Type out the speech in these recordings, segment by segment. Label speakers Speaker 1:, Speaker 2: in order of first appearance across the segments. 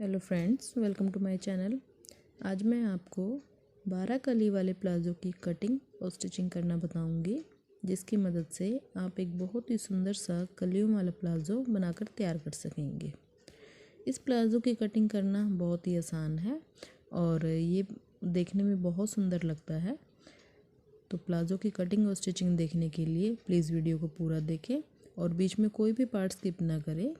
Speaker 1: Hello friends, welcome to my channel. आज मैं आपको 12 कली वाले प्लाज़ो की कटिंग और स्टिचिंग करना बताऊंगी, जिसकी मदद से आप एक बहुत ही सुंदर सा कलियों वाला प्लाज़ो बनाकर तैयार कर सकेंगे। इस प्लाज़ो की कटिंग करना बहुत ही आसान है और ये देखने में बहुत सुंदर लगता है। तो प्लाज़ो की कटिंग और स्टिचिंग देखने के लिए प्लीज़ वीडियो को पूरा देखें और बीच में कोई भी पार्ट स्किप ना करें,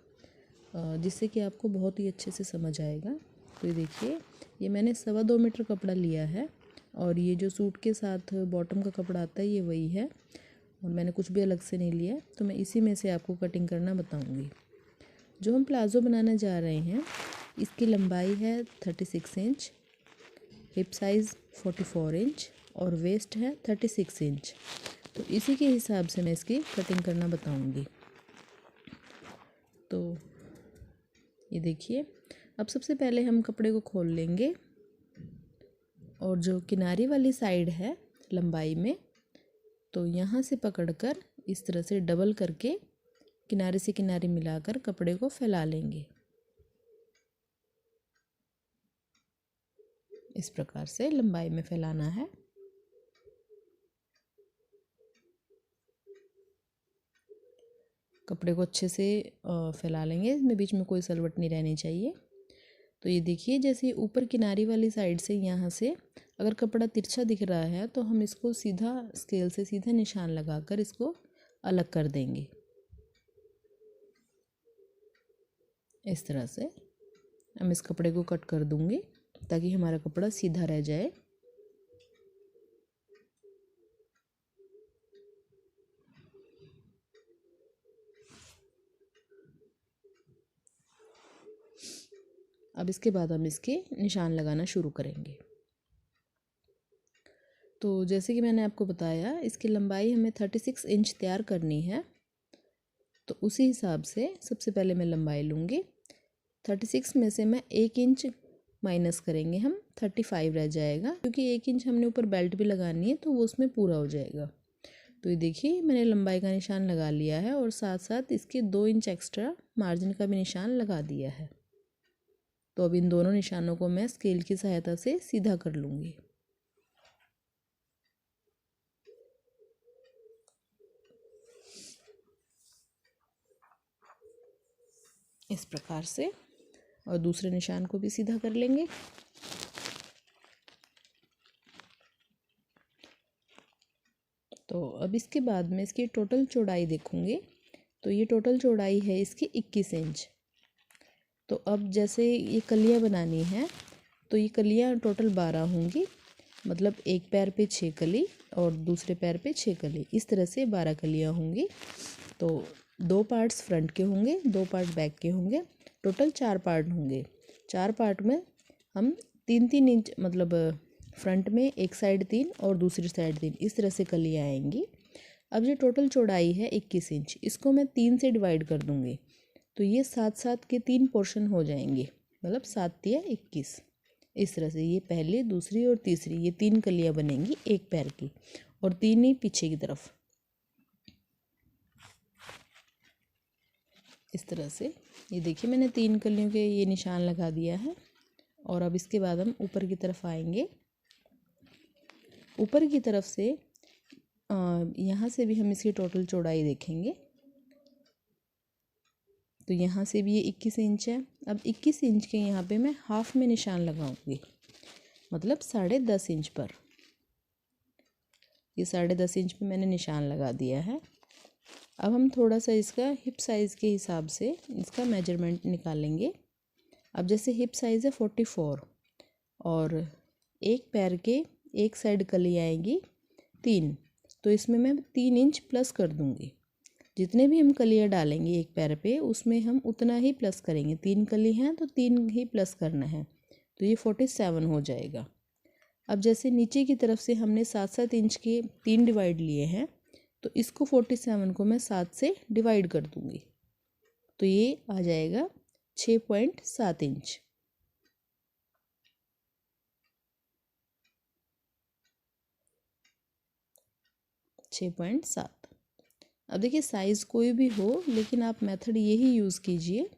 Speaker 1: जिससे कि आपको बहुत ही अच्छे से समझ आएगा। तो ये देखिए, ये मैंने 2.25 मीटर कपड़ा लिया है और ये जो सूट के साथ बॉटम का कपड़ा आता है ये वही है और मैंने कुछ भी अलग से नहीं लिया। तो मैं इसी में से आपको कटिंग करना बताऊंगी। जो हम प्लाज़ो बनाने जा रहे हैं, इसकी लंबाई है 36 इंच, हिप साइज़ 44 इंच और वेस्ट है 36 इंच। तो इसी के हिसाब से मैं इसकी कटिंग करना बताऊंगी। तो ये देखिए, अब सबसे पहले हम कपड़े को खोल लेंगे और जो किनारी वाली साइड है लंबाई में, तो यहाँ से पकड़कर इस तरह से डबल करके किनारे से किनारे मिलाकर कपड़े को फैला लेंगे। इस प्रकार से लंबाई में फैलाना है। कपड़े को अच्छे से फैला लेंगे, इसमें बीच में कोई सलवट नहीं रहनी चाहिए। तो ये देखिए, जैसे ऊपर किनारी वाली साइड से यहाँ से अगर कपड़ा तिरछा दिख रहा है तो हम इसको सीधा स्केल से सीधा निशान लगाकर इसको अलग कर देंगे। इस तरह से हम इस कपड़े को कट कर दूंगी ताकि हमारा कपड़ा सीधा रह जाए। अब इसके बाद हम इसके निशान लगाना शुरू करेंगे। तो जैसे कि मैंने आपको बताया, इसकी लंबाई हमें 36 इंच तैयार करनी है। तो उसी हिसाब से सबसे पहले मैं लंबाई लूँगी। 36 में से मैं 1 इंच माइनस करेंगे हम, 35 रह जाएगा, क्योंकि 1 इंच हमने ऊपर बेल्ट भी लगानी है तो वो उसमें पूरा हो जाएगा। तो ये देखिए, मैंने लंबाई का निशान लगा लिया है और साथ साथ इसके 2 इंच एक्स्ट्रा मार्जिन का भी निशान लगा दिया है। तो अब इन दोनों निशानों को मैं स्केल की सहायता से सीधा कर लूँगी। इस प्रकार से, और दूसरे निशान को भी सीधा कर लेंगे। तो अब इसके बाद में इसकी टोटल चौड़ाई देखूँगी। तो ये टोटल चौड़ाई है इसकी 21 इंच। तो अब जैसे ये कलियाँ बनानी है, तो ये कलियाँ टोटल 12 होंगी, मतलब एक पैर पे 6 कली और दूसरे पैर पे 6 कली, इस तरह से 12 कलियाँ होंगी। तो 2 पार्ट्स फ्रंट के होंगे, 2 पार्ट बैक के होंगे, टोटल 4 पार्ट होंगे। 4 पार्ट में हम 3-3 इंच, मतलब फ्रंट में एक साइड 3 और दूसरी साइड 3, इस तरह से कलियाँ आएंगी। अब जो टोटल चौड़ाई है 21 इंच, इसको मैं 3 से डिवाइड कर दूँगी। तो ये 7-7 के 3 पोर्शन हो जाएंगे, मतलब 7 या 21। इस तरह से ये पहली, दूसरी और तीसरी, ये 3 कलियाँ बनेंगी एक पैर की, और 3 ही पीछे की तरफ। इस तरह से ये देखिए, मैंने 3 कलियों के ये निशान लगा दिया है। और अब इसके बाद हम ऊपर की तरफ आएंगे। ऊपर की तरफ से यहाँ से भी हम इसकी टोटल चौड़ाई देखेंगे। तो यहाँ से भी ये 21 इंच है। अब 21 इंच के यहाँ पे मैं हाफ में निशान लगाऊंगी, मतलब 10.5 इंच पर। ये 10.5 इंच पे मैंने निशान लगा दिया है। अब हम थोड़ा सा इसका हिप साइज़ के हिसाब से इसका मेजरमेंट निकालेंगे। अब जैसे हिप साइज़ है 44 और एक पैर के एक साइड कली आएगी 3, तो इसमें मैं 3 इंच प्लस कर दूंगी। जितने भी हम कलियाँ डालेंगे एक पैर पे, उसमें हम उतना ही प्लस करेंगे। 3 कली हैं तो 3 ही प्लस करना है, तो ये 47 हो जाएगा। अब जैसे नीचे की तरफ से हमने 7-7 इंच के 3 डिवाइड लिए हैं, तो इसको 47 को मैं 7 से डिवाइड कर दूंगी, तो ये आ जाएगा 6.7 इंच। अब देखिए, साइज़ कोई भी हो, लेकिन आप मेथड यही यूज़ कीजिए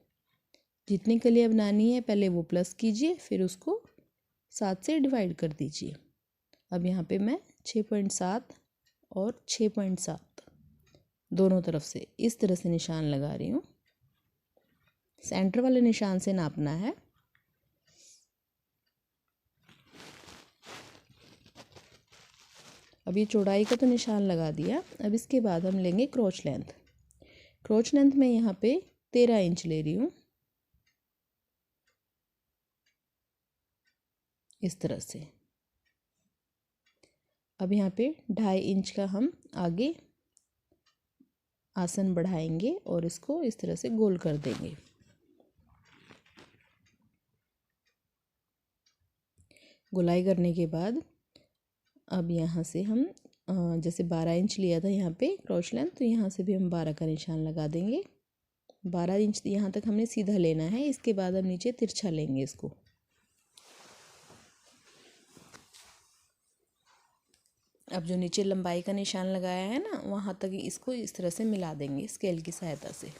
Speaker 1: जितनी कलियाँ बनानी है पहले वो प्लस कीजिए, फिर उसको 7 से डिवाइड कर दीजिए। अब यहाँ पे मैं 6.7 और 6.7 दोनों तरफ से इस तरह से निशान लगा रही हूँ। सेंटर वाले निशान से नापना है। अब ये चौड़ाई का तो निशान लगा दिया। अब इसके बाद हम लेंगे क्रोच लेंथ। क्रोच लेंथ में यहाँ पे 13 इंच ले रही हूँ, इस तरह से। अब यहाँ पे 2.5 इंच का हम आगे आसन बढ़ाएंगे और इसको इस तरह से गोल कर देंगे। गोलाई करने के बाद अब यहाँ से हम जैसे 12 इंच लिया था यहाँ पे क्रोच लेंथ, तो यहाँ से भी हम 12 का निशान लगा देंगे। 12 इंच यहाँ तक हमने सीधा लेना है। इसके बाद हम नीचे तिरछा लेंगे इसको। अब जो नीचे लंबाई का निशान लगाया है ना, वहाँ तक इसको इस तरह से मिला देंगे स्केल की सहायता से।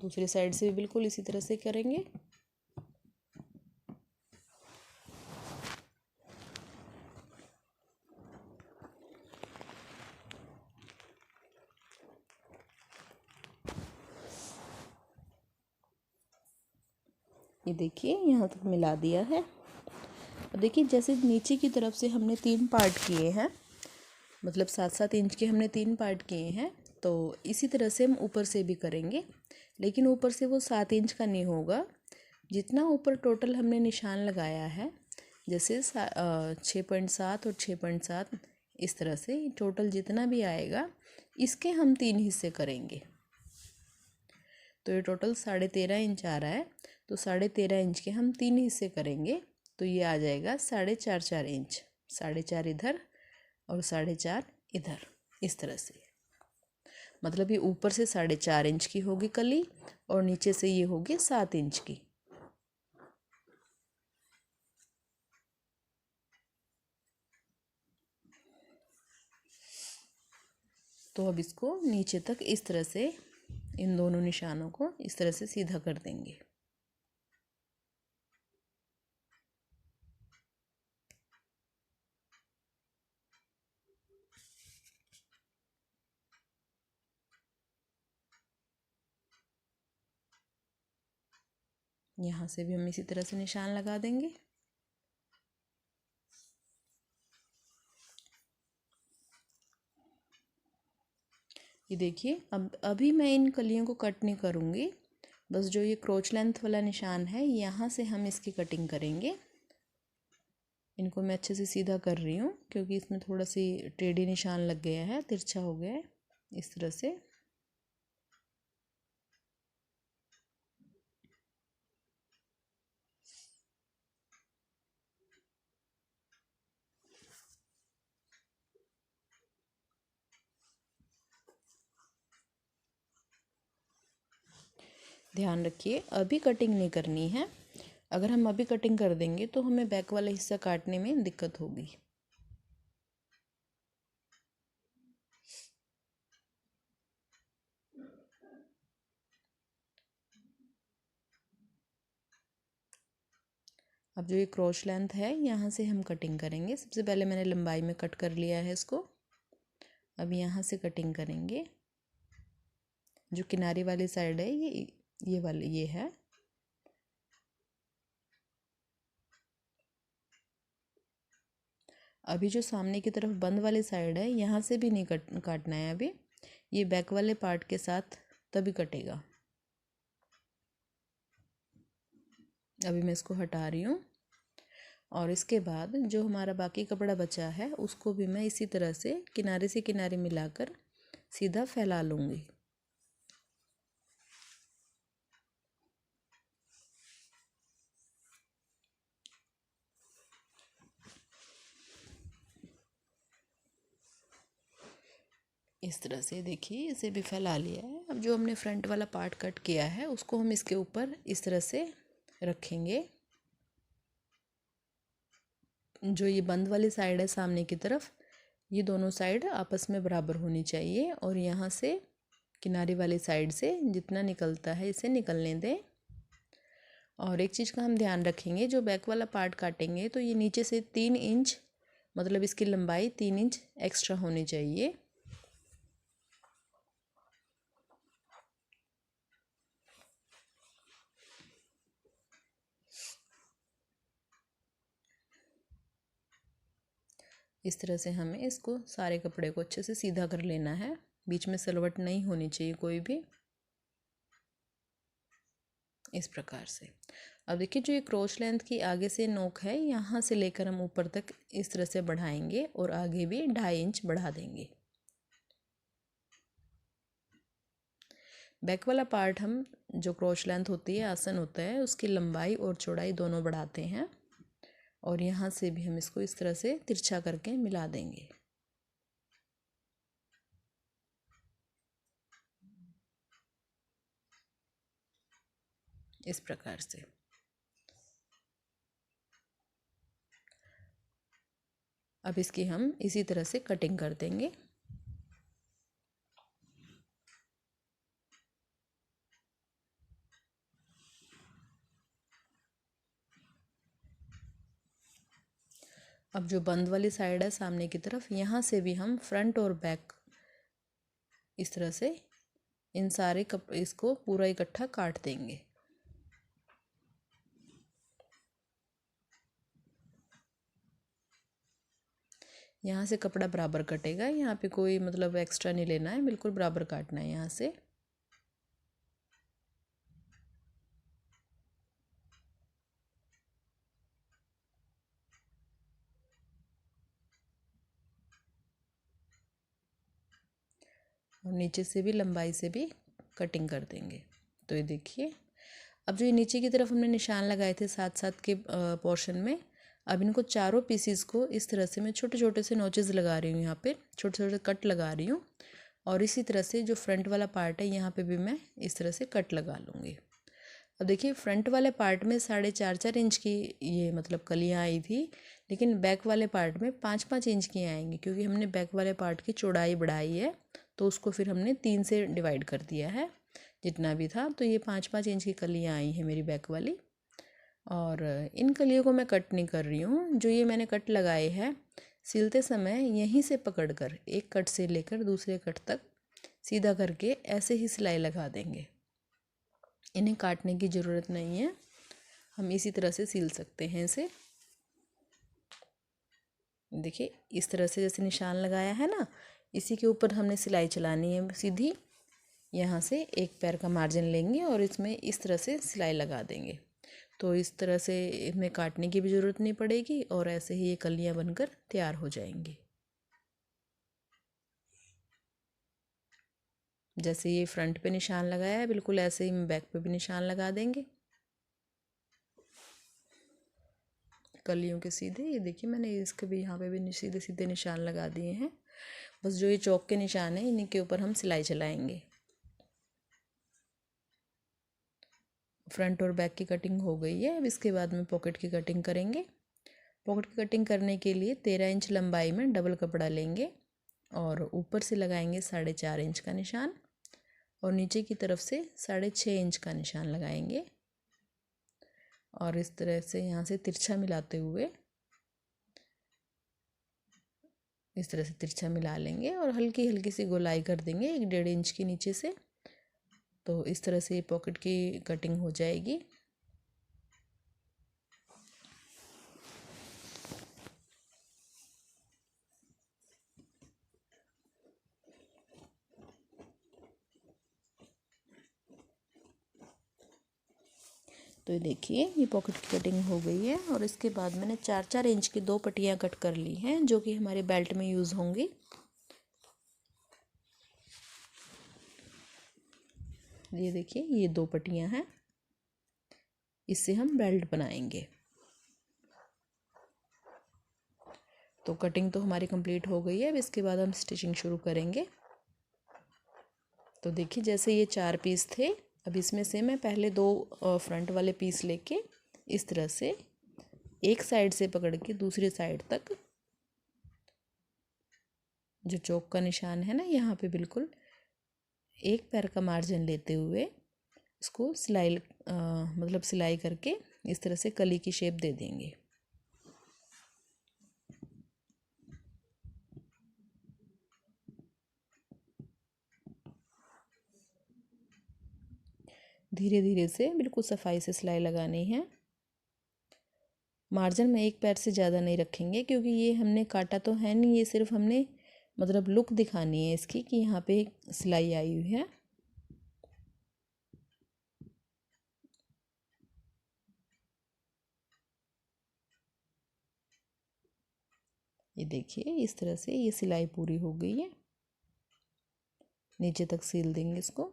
Speaker 1: दूसरी साइड से भी बिल्कुल इसी तरह से करेंगे। ये देखिए यहाँ तक मिला दिया है। अब देखिए जैसे नीचे की तरफ से हमने 3 पार्ट किए हैं, मतलब 7-7 इंच के हमने 3 पार्ट किए हैं, तो इसी तरह से हम ऊपर से भी करेंगे। लेकिन ऊपर से वो 7 इंच का नहीं होगा। जितना ऊपर टोटल हमने निशान लगाया है, जैसे 6.7 और 6.7 इस तरह से टोटल जितना भी आएगा, इसके हम 3 हिस्से करेंगे। तो ये टोटल 13.5 इंच आ रहा है, तो 13.5 इंच के हम 3 हिस्से करेंगे, तो ये आ जाएगा 4.5 इंच। 4.5 इधर और 4.5 इधर, इस तरह से। मतलब ये ऊपर से 4.5 इंच की होगी कली और नीचे से ये होगी 7 इंच की। तो अब इसको नीचे तक इस तरह से, इन दोनों निशानों को इस तरह से सीधा कर देंगे। यहाँ से भी हम इसी तरह से निशान लगा देंगे। ये देखिए, अब अभी मैं इन कलियों को कट नहीं करूँगी, बस जो ये क्रोच लेंथ वाला निशान है यहाँ से हम इसकी कटिंग करेंगे। इनको मैं अच्छे से सीधा कर रही हूँ क्योंकि इसमें थोड़ा सी टेढ़ी निशान लग गया है, तिरछा हो गया है, इस तरह से। ध्यान रखिए अभी कटिंग नहीं करनी है। अगर हम अभी कटिंग कर देंगे तो हमें बैक वाला हिस्सा काटने में दिक्कत होगी। अब जो ये क्रोच लेंथ है यहाँ से हम कटिंग करेंगे। सबसे पहले मैंने लंबाई में कट कर लिया है इसको। अब यहाँ से कटिंग करेंगे। जो किनारे वाली साइड है ये वाली ये है। अभी जो सामने की तरफ बंद वाली साइड है यहाँ से भी नहीं काटना है अभी। ये बैक वाले पार्ट के साथ तभी कटेगा। अभी मैं इसको हटा रही हूँ और इसके बाद जो हमारा बाकी कपड़ा बचा है उसको भी मैं इसी तरह से किनारे मिलाकर सीधा फैला लूँगी। इस तरह से देखिए इसे भी फैला लिया है। अब जो हमने फ्रंट वाला पार्ट कट किया है उसको हम इसके ऊपर इस तरह से रखेंगे। जो ये बंद वाली साइड है सामने की तरफ, ये दोनों साइड आपस में बराबर होनी चाहिए और यहाँ से किनारे वाली साइड से जितना निकलता है इसे निकलने दें। और एक चीज़ का हम ध्यान रखेंगे, जो बैक वाला पार्ट काटेंगे तो ये नीचे से 3 इंच, मतलब इसकी लंबाई 3 इंच एक्स्ट्रा होनी चाहिए। इस तरह से हमें इसको सारे कपड़े को अच्छे से सीधा कर लेना है, बीच में सलवट नहीं होनी चाहिए कोई भी, इस प्रकार से। अब देखिए जो ये क्रोच लेंथ की आगे से नोक है, यहाँ से लेकर हम ऊपर तक इस तरह से बढ़ाएंगे और आगे भी 2.5 इंच बढ़ा देंगे। बैक वाला पार्ट हम जो क्रोच लेंथ होती है, आसन होता है, उसकी लंबाई और चौड़ाई दोनों बढ़ाते हैं और यहाँ से भी हम इसको इस तरह से तिरछा करके मिला देंगे। इस प्रकार से अब इसकी हम इसी तरह से कटिंग कर देंगे। अब जो बंद वाली साइड है सामने की तरफ, यहाँ से भी हम फ्रंट और बैक इस तरह से इन सारे इसको पूरा इकट्ठा काट देंगे। यहाँ से कपड़ा बराबर कटेगा, यहाँ पे कोई मतलब एक्स्ट्रा नहीं लेना है, बिल्कुल बराबर काटना है यहाँ से। और नीचे से भी लंबाई से भी कटिंग कर देंगे। तो ये देखिए, अब जो ये नीचे की तरफ हमने निशान लगाए थे साथ साथ के पोर्शन में, अब इनको चारों पीसीस को इस तरह से मैं छोटे छोटे से नोचेस लगा रही हूँ, यहाँ पे छोटे छोटे कट लगा रही हूँ। और इसी तरह से जो फ्रंट वाला पार्ट है यहाँ पे भी मैं इस तरह से कट लगा लूँगी। अब देखिए फ्रंट वाले पार्ट में 4.5 इंच की ये मतलब कलियाँ आई थी, लेकिन बैक वाले पार्ट में 5-5 इंच की आएंगी, क्योंकि हमने बैक वाले पार्ट की चौड़ाई बढ़ाई है, तो उसको फिर हमने 3 से डिवाइड कर दिया है जितना भी था। तो ये 5-5 इंच की कलियाँ आई हैं मेरी बैक वाली। और इन कलियों को मैं कट नहीं कर रही हूँ, जो ये मैंने कट लगाए हैं सिलते समय यहीं से पकड़कर एक कट से लेकर दूसरे कट तक सीधा करके ऐसे ही सिलाई लगा देंगे। इन्हें काटने की ज़रूरत नहीं है, हम इसी तरह से सिल सकते हैं इसे। देखिए इस तरह से जैसे निशान लगाया है ना, इसी के ऊपर हमने सिलाई चलानी है सीधी। यहाँ से एक पैर का मार्जिन लेंगे और इसमें इस तरह से सिलाई लगा देंगे, तो इस तरह से इनमें काटने की भी ज़रूरत नहीं पड़ेगी और ऐसे ही ये कलियाँ बनकर तैयार हो जाएंगी। जैसे ये फ्रंट पे निशान लगाया है, बिल्कुल ऐसे ही बैक पे भी निशान लगा देंगे कलियों के सीधे। ये देखिए मैंने इसके भी यहाँ पे भी सीधे सीधे निशान लगा दिए हैं। बस जो ये चौक के निशान है इन्हीं के ऊपर हम सिलाई चलाएंगे। फ्रंट और बैक की कटिंग हो गई है। अब इसके बाद में पॉकेट की कटिंग करेंगे। पॉकेट की कटिंग करने के लिए 13 इंच लंबाई में डबल कपड़ा लेंगे और ऊपर से लगाएंगे 4.5 इंच का निशान और नीचे की तरफ से 6.5 इंच का निशान लगाएंगे और इस तरह से यहाँ से तिरछा मिलाते हुए इस तरह से तिरछा मिला लेंगे और हल्की हल्की सी गोलाई कर देंगे 1-1.5 इंच की नीचे से। तो इस तरह से पॉकेट की कटिंग हो जाएगी। तो ये देखिए ये पॉकेट की कटिंग हो गई है और इसके बाद मैंने 4-4 इंच की 2 पट्टियाँ कट कर ली हैं, जो कि हमारे बेल्ट में यूज़ होंगी। ये देखिए ये 2 पट्टियाँ हैं, इससे हम बेल्ट बनाएंगे। तो कटिंग तो हमारी कंप्लीट हो गई है। अब इसके बाद हम स्टिचिंग शुरू करेंगे। तो देखिए जैसे ये 4 पीस थे, अब इसमें से मैं पहले 2 फ्रंट वाले पीस लेके इस तरह से एक साइड से पकड़ के दूसरी साइड तक जो चौक का निशान है ना, यहाँ पे बिल्कुल एक पैर का मार्जिन लेते हुए इसको सिलाई मतलब सिलाई करके इस तरह से कली की शेप दे देंगे। धीरे धीरे से बिल्कुल सफाई से सिलाई लगानी है। मार्जिन में एक पैर से ज़्यादा नहीं रखेंगे क्योंकि ये हमने काटा तो है नहीं, ये सिर्फ हमने मतलब लुक दिखानी है इसकी कि यहाँ पे सिलाई आई हुई है। ये देखिए इस तरह से ये सिलाई पूरी हो गई है। नीचे तक सील देंगे इसको।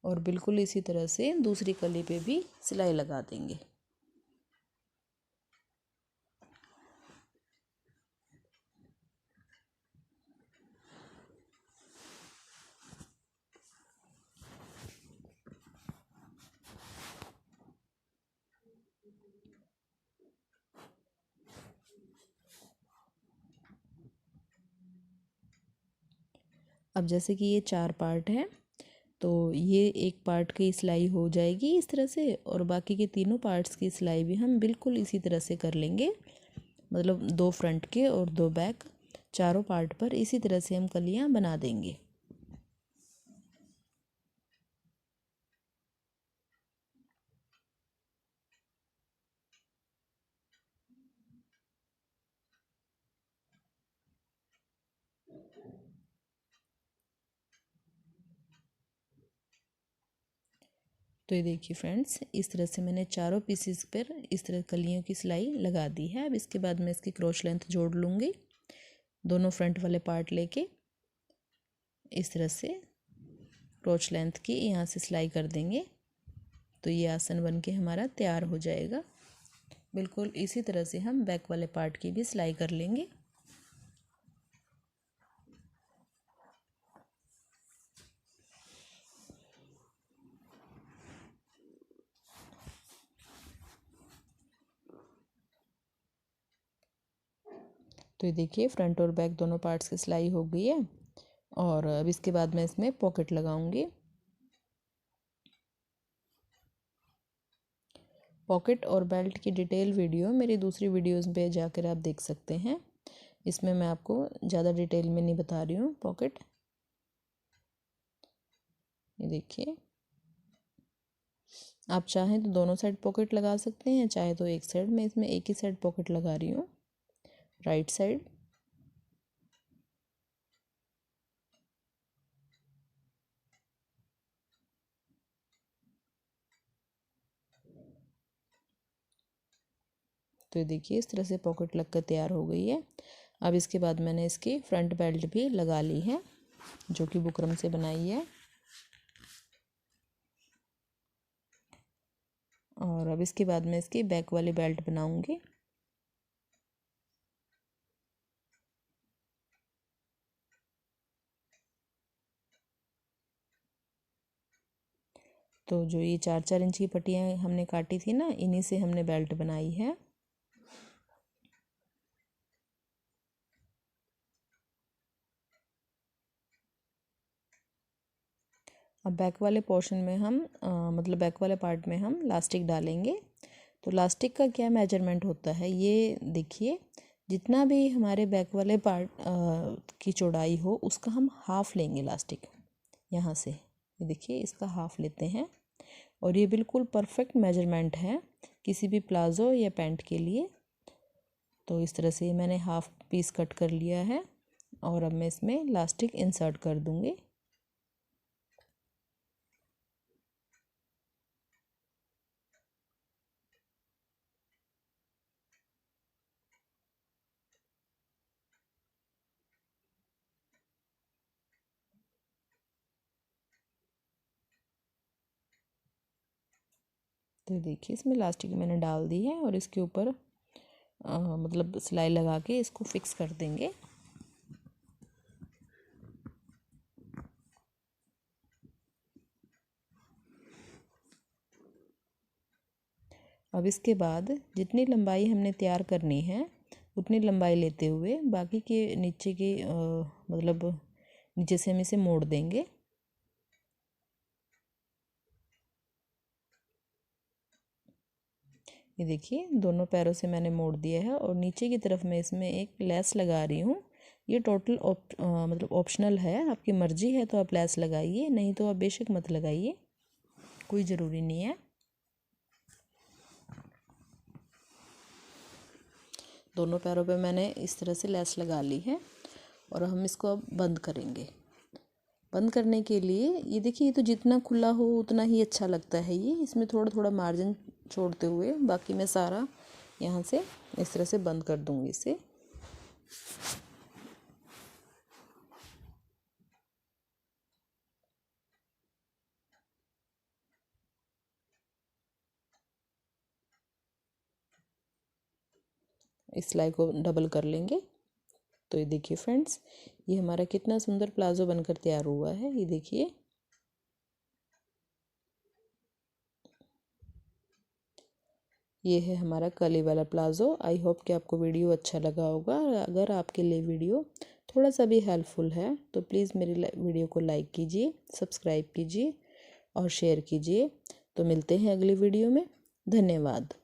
Speaker 1: और बिल्कुल इसी तरह से दूसरी कली पे भी सिलाई लगा देंगे। अब जैसे कि ये 4 पार्ट है तो ये एक पार्ट की सिलाई हो जाएगी इस तरह से, और बाकी के तीनों पार्ट्स की सिलाई भी हम बिल्कुल इसी तरह से कर लेंगे। मतलब 2 फ्रंट के और 2 बैक, चारों पार्ट पर इसी तरह से हम कलियां बना देंगे। तो ये देखिए फ्रेंड्स, इस तरह से मैंने चारों पीसेस पर इस तरह कलियों की सिलाई लगा दी है। अब इसके बाद मैं इसकी क्रोश लेंथ जोड़ लूँगी। दोनों फ्रंट वाले पार्ट लेके इस तरह से क्रोच लेंथ की यहाँ से सिलाई कर देंगे तो ये आसन बन के हमारा तैयार हो जाएगा। बिल्कुल इसी तरह से हम बैक वाले पार्ट की भी सिलाई कर लेंगे। तो ये देखिए फ्रंट और बैक दोनों पार्ट्स की सिलाई हो गई है। और अब इसके बाद मैं इसमें पॉकेट लगाऊंगी। पॉकेट और बेल्ट की डिटेल वीडियो मेरी दूसरी वीडियोस पे जाकर आप देख सकते हैं। इसमें मैं आपको ज़्यादा डिटेल में नहीं बता रही हूँ। पॉकेट ये देखिए, आप चाहें तो दोनों साइड पॉकेट लगा सकते हैं, चाहे तो एक साइड। मैं इसमें एक ही साइड पॉकेट लगा रही हूँ, राइट साइड। तो ये देखिए इस तरह से पॉकेट लगकर तैयार हो गई है। अब इसके बाद मैंने इसकी फ्रंट बेल्ट भी लगा ली है जो कि बुकरम से बनाई है। और अब इसके बाद मैं इसकी बैक वाली बेल्ट बनाऊंगी। तो जो ये 4-4 इंच की पट्टियाँ हमने काटी थी ना, इन्हीं से हमने बेल्ट बनाई है। अब बैक वाले पोर्शन में हम मतलब बैक वाले पार्ट में हम लास्टिक डालेंगे। तो लास्टिक का क्या मेजरमेंट होता है ये देखिए, जितना भी हमारे बैक वाले पार्ट की चौड़ाई हो उसका हम हाफ लेंगे लास्टिक। यहाँ से ये देखिए इसका हाफ लेते हैं और ये बिल्कुल परफेक्ट मेजरमेंट है किसी भी प्लाज़ो या पैंट के लिए। तो इस तरह से मैंने हाफ पीस कट कर लिया है और अब मैं इसमें लास्टिक इंसर्ट कर दूँगी। तो देखिए इसमें लास्टिक मैंने डाल दी है और इसके ऊपर मतलब सिलाई लगा के इसको फिक्स कर देंगे। अब इसके बाद जितनी लंबाई हमने तैयार करनी है उतनी लंबाई लेते हुए बाकी के नीचे की मतलब नीचे से हम इसे मोड़ देंगे। ये देखिए दोनों पैरों से मैंने मोड़ दिया है और नीचे की तरफ मैं इसमें एक लेस लगा रही हूँ। ये टोटल मतलब ऑप्शनल है, आपकी मर्जी है तो आप लेस लगाइए, नहीं तो आप बेशक मत लगाइए, कोई ज़रूरी नहीं है। दोनों पैरों पे मैंने इस तरह से लेस लगा ली है और हम इसको अब बंद करेंगे। बंद करने के लिए ये देखिए, ये तो जितना खुला हो उतना ही अच्छा लगता है। ये इसमें थोड़ा थोड़ा मार्जिन छोड़ते हुए बाकी मैं सारा यहाँ से इस तरह से बंद कर दूँगी इसे। इस सिलाई को डबल कर लेंगे। तो ये देखिए फ्रेंड्स, ये हमारा कितना सुंदर प्लाजो बनकर तैयार हुआ है। ये देखिए, ये है हमारा कली वाला प्लाजो। आई होप कि आपको वीडियो अच्छा लगा होगा। अगर आपके लिए वीडियो थोड़ा सा भी हेल्पफुल है तो प्लीज़ मेरी वीडियो को लाइक कीजिए, सब्सक्राइब कीजिए और शेयर कीजिए। तो मिलते हैं अगली वीडियो में। धन्यवाद।